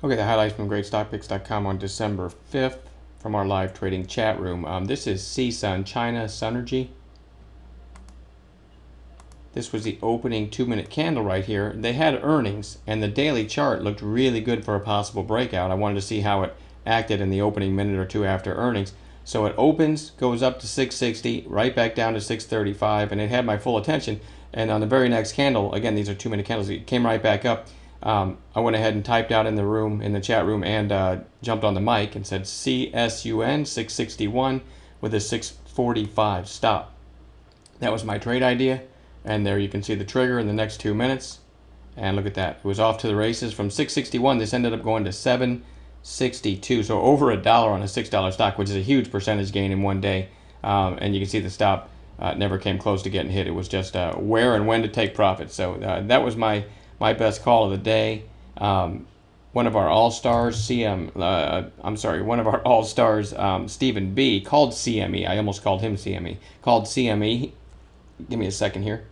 Okay, the highlights from GreatStockPicks.com on December 5th from our live trading chat room. This is CSUN, China Sunergy. This was the opening 2-minute candle right here. They had earnings, and the daily chart looked really good for a possible breakout. I wanted to see how it acted in the opening minute or two after earnings. So it opens, goes up to 660, right back down to 635, and it had my full attention. And on the very next candle, again, these are 2-minute candles, it came right back up. I went ahead and typed out in the chat room, and jumped on the mic and said CSUN 661 with a 645 stop. That was my trade idea, and there you can see the trigger in the next 2 minutes. And look at that, it was off to the races. From 661, this ended up going to 762, so over $1 on a $6 stock, which is a huge percentage gain in one day. And you can see the stop never came close to getting hit. It was just where and when to take profit. So that was my best call of the day. One of our all-stars, one of our all-stars, Stephen B, called CME. I almost called him CME. Called CME. Give me a second here.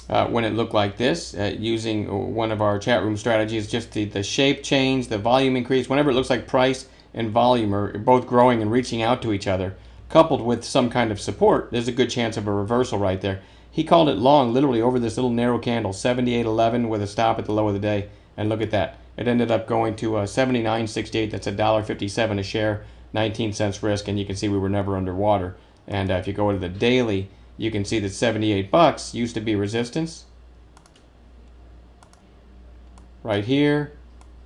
When it looked like this, using one of our chat room strategies, just the shape change, the volume increase. Whenever it looks like price and volume are both growing and reaching out to each other, coupled with some kind of support, there's a good chance of a reversal right there. He called it long, literally over this little narrow candle, 78.11 with a stop at the low of the day. And look at that. It ended up going to 79.68. That's $1.57 a share, 19 cents risk, and you can see we were never underwater. And if you go to the daily, you can see that 78 bucks used to be resistance. Right here,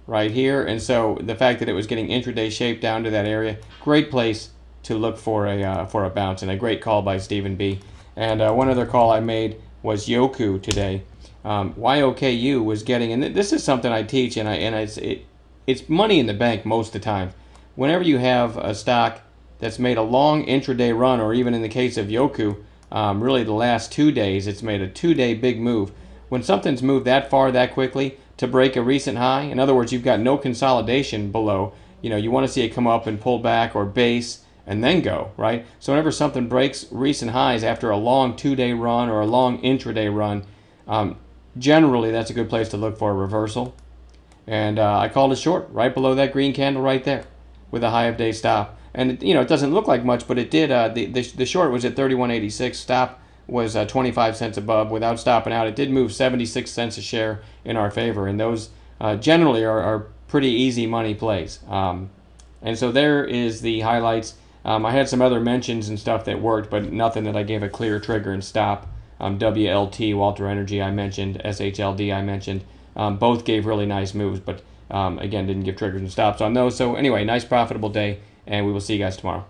and so the fact that it was getting intraday shape down to that area, great place to look for a bounce, and a great call by Stephen B. And one other call I made was Yoku today. YOKU was getting, and this is something I teach, and it's money in the bank most of the time. Whenever you have a stock that's made a long intraday run, or even in the case of Yoku, really the last 2 days, it's made a 2-day big move. When something's moved that far that quickly to break a recent high, in other words, you've got no consolidation below, you want to see it come up and pull back or base and then go, right? So whenever something breaks recent highs after a long 2-day run or a long intraday run, generally that's a good place to look for a reversal. And I called it short right below that green candle right there with a high of day stop. And it doesn't look like much, but it did. The short was at 31.86. Stop was 25 cents above. Without stopping out, it did move 76 cents a share in our favor, and those generally are pretty easy money plays. And so there is the highlights. I had some other mentions and stuff that worked, but nothing that I gave a clear trigger and stop. WLT, Walter Energy, I mentioned. SHLD, I mentioned. Both gave really nice moves, but again, didn't give triggers and stops on those. So anyway, nice profitable day, and we will see you guys tomorrow.